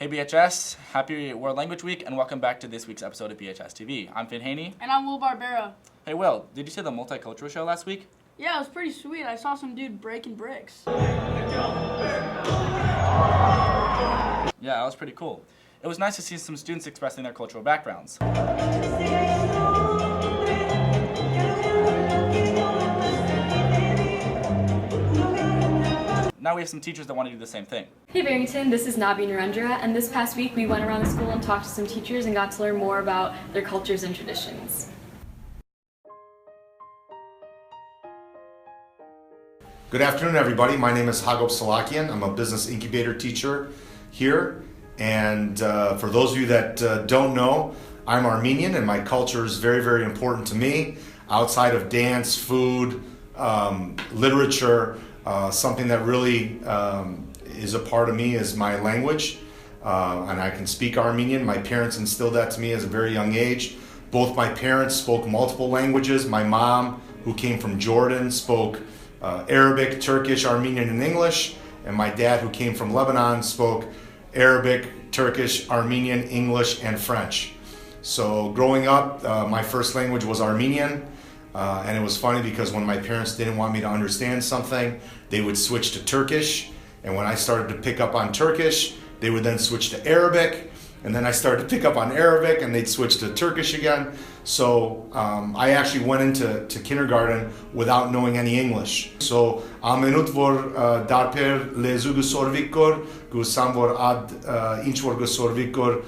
Hey BHS, happy World Language Week and welcome back to this week's episode of BHS TV. I'm Finn Haney. And I'm Will Barbera. Hey Will, did you see the multicultural show last week? Yeah, it was pretty sweet. I saw some dude breaking bricks. Yeah, that was pretty cool. It was nice to see some students expressing their cultural backgrounds. Now we have some teachers that want to do the same thing. Hey Barrington, this is Nabi Narendra, and this past week we went around the school and talked to some teachers and got to learn more about their cultures and traditions. Good afternoon, everybody. My name is Hagop Salakian. I'm a business incubator teacher here. And for those of you that don't know, I'm Armenian and my culture is very, very important to me. Outside of dance, food, literature, something that really is a part of me is my language. And I can speak Armenian. My parents instilled that to me as a very young age. Both my parents spoke multiple languages. My mom, who came from Jordan, spoke Arabic, Turkish, Armenian, and English. And my dad, who came from Lebanon, spoke Arabic, Turkish, Armenian, English, and French. So growing up, my first language was Armenian. And it was funny because when my parents didn't want me to understand something, they would switch to Turkish. And when I started to pick up on Turkish, they would then switch to Arabic. And then I started to pick up on Arabic and they'd switch to Turkish again. So I actually went into kindergarten without knowing any English. So ամենուտ որ դարբեր լեզու գսորվիկ կոր, գուսամ որ ad ինչ որ գսորվիկ կոր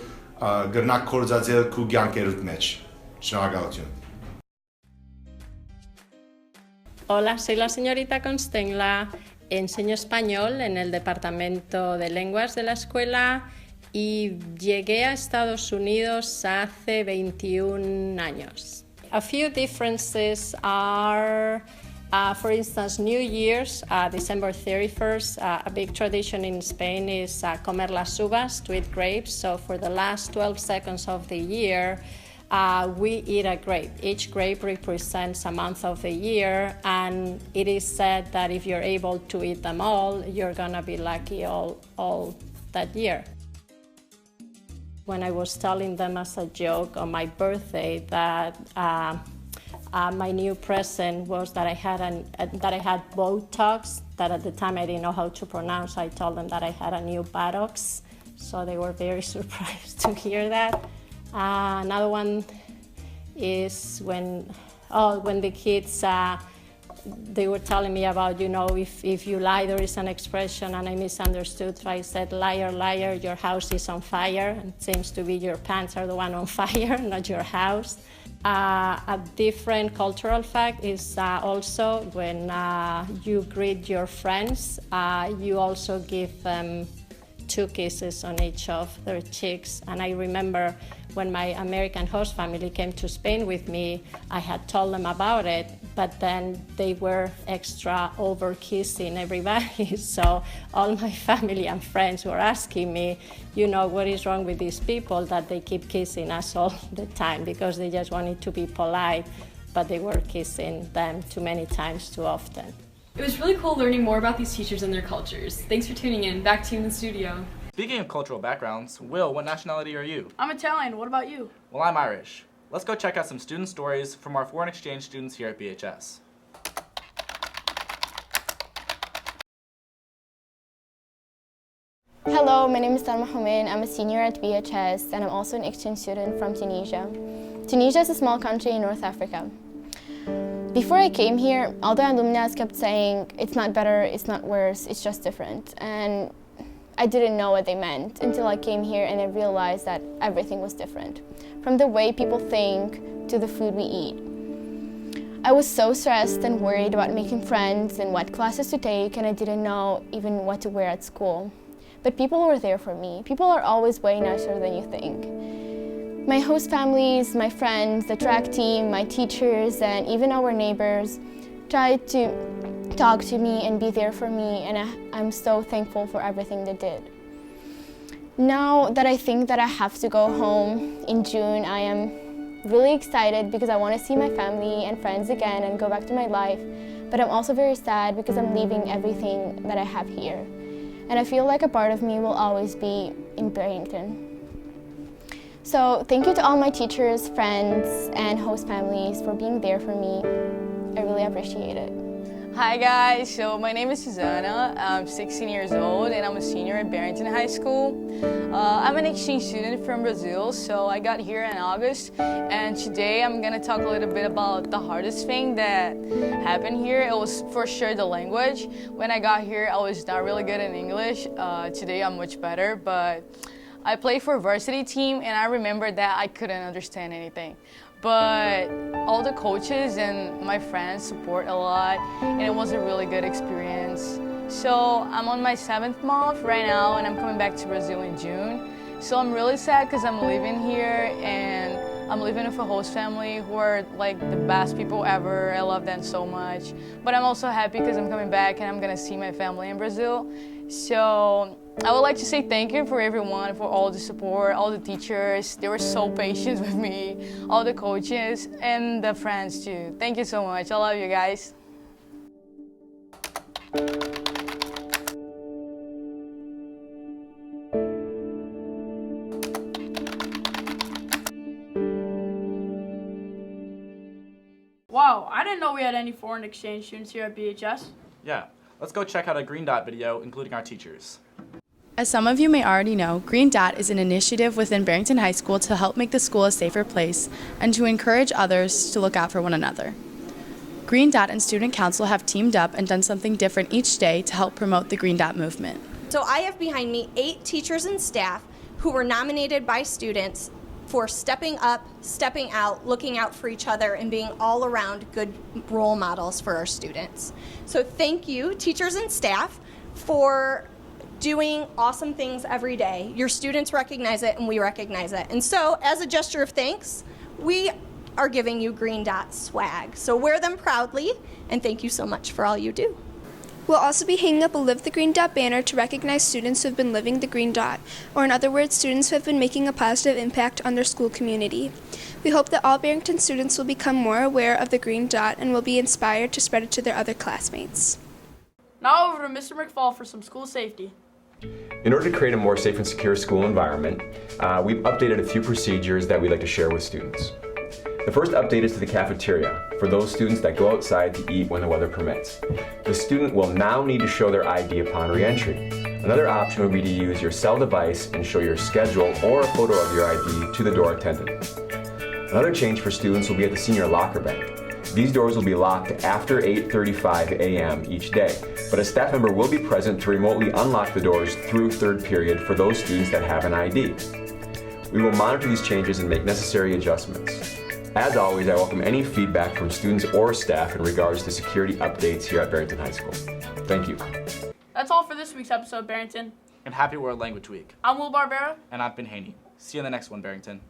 գրնակ կորզածել քու կյանքերուտ մեջ։ Շնորհակալություն։ Hola, soy la señorita Constenla. Enseño español en el departamento de lenguas de la escuela y llegué a Estados Unidos hace 21 años. A few differences are, for instance, New Year's, December 31st. A big tradition in Spain is comer las uvas, to eat grapes. So for the last 12 seconds of the year, we eat a grape. Each grape represents a month of the year, and it is said that if you're able to eat them all, you're gonna be lucky all that year. When I was telling them as a joke on my birthday that my new present was that I had Botox, that at the time I didn't know how to pronounce. I told them that I had a new buttocks, so they were very surprised to hear that. Another one is when the kids, they were telling me about, if you lie, there is an expression, and I misunderstood. So I said, liar, liar, your house is on fire. And it seems to be your pants are the one on fire, not your house. A different cultural fact is also when you greet your friends, you also give them 2 kisses on each of their cheeks. And I remember when my American host family came to Spain with me, I had told them about it, but then they were extra over kissing everybody. So all my family and friends were asking me, what is wrong with these people that they keep kissing us all the time, because they just wanted to be polite, but they were kissing them too many times too often. It was really cool learning more about these teachers and their cultures. Thanks for tuning in. Back to you in the studio. Speaking of cultural backgrounds, Will, what nationality are you? I'm Italian. What about you? Well, I'm Irish. Let's go check out some student stories from our foreign exchange students here at BHS. Hello, my name is Dan Mohamed. I'm a senior at BHS and I'm also an exchange student from Tunisia. Tunisia is a small country in North Africa. Before I came here, all the alumni kept saying, it's not better, it's not worse, it's just different. And I didn't know what they meant until I came here and I realized that everything was different. From the way people think to the food we eat. I was so stressed and worried about making friends and what classes to take, and I didn't know even what to wear at school. But people were there for me. People are always way nicer than you think. My host families, my friends, the track team, my teachers, and even our neighbors tried to talk to me and be there for me, and I'm so thankful for everything they did. Now that I think that I have to go home in June, I am really excited because I want to see my family and friends again and go back to my life, but I'm also very sad because I'm leaving everything that I have here. and I feel like a part of me will always be in Barrington. So thank you to all my teachers, friends, and host families for being there for me. I really appreciate it. Hi guys, so my name is Susanna. I'm 16 years old and I'm a senior at Barrington High School. I'm an exchange student from Brazil, so I got here in August, and today I'm gonna talk a little bit about the hardest thing that happened here. It was for sure the language. When I got here, I was not really good in English. Today I'm much better, but I played for a varsity team and I remember that I couldn't understand anything. But all the coaches and my friends support a lot, and it was a really good experience. So I'm on my 7th month right now, and I'm coming back to Brazil in June. So I'm really sad because I'm living here, and I'm living with a host family who are like the best people ever. I love them so much. But I'm also happy because I'm coming back and I'm gonna see my family in Brazil. So I would like to say thank you for everyone, for all the support, all the teachers. They were so patient with me, all the coaches, and the friends too. Thank you so much. I love you guys. Wow, I didn't know we had any foreign exchange students here at BHS. Yeah, let's go check out a Green Dot video, including our teachers. As some of you may already know, Green Dot is an initiative within Barrington High School to help make the school a safer place and to encourage others to look out for one another. Green Dot and Student Council have teamed up and done something different each day to help promote the Green Dot movement. So I have behind me 8 teachers and staff who were nominated by students for stepping up, stepping out, looking out for each other, and being all around good role models for our students. So thank you, teachers and staff, for doing awesome things every day. Your students recognize it and we recognize it. And so as a gesture of thanks, we are giving you Green Dot swag. So wear them proudly, and thank you so much for all you do. We'll also be hanging up a Live the Green Dot banner to recognize students who have been living the Green Dot, or in other words, students who have been making a positive impact on their school community. We hope that all Barrington students will become more aware of the Green Dot and will be inspired to spread it to their other classmates. Now over to Mr. McFall for some school safety. In order to create a more safe and secure school environment, we've updated a few procedures that we'd like to share with students. The first update is to the cafeteria, for those students that go outside to eat when the weather permits. The student will now need to show their ID upon re-entry. Another option would be to use your cell device and show your schedule or a photo of your ID to the door attendant. Another change for students will be at the senior locker bank. These doors will be locked after 8:35 a.m. each day, but a staff member will be present to remotely unlock the doors through 3rd period for those students that have an ID. We will monitor these changes and make necessary adjustments. As always, I welcome any feedback from students or staff in regards to security updates here at Barrington High School. Thank you. That's all for this week's episode, Barrington. And happy World Language Week. I'm Will Barbera. And I've been Haney. See you in the next one, Barrington.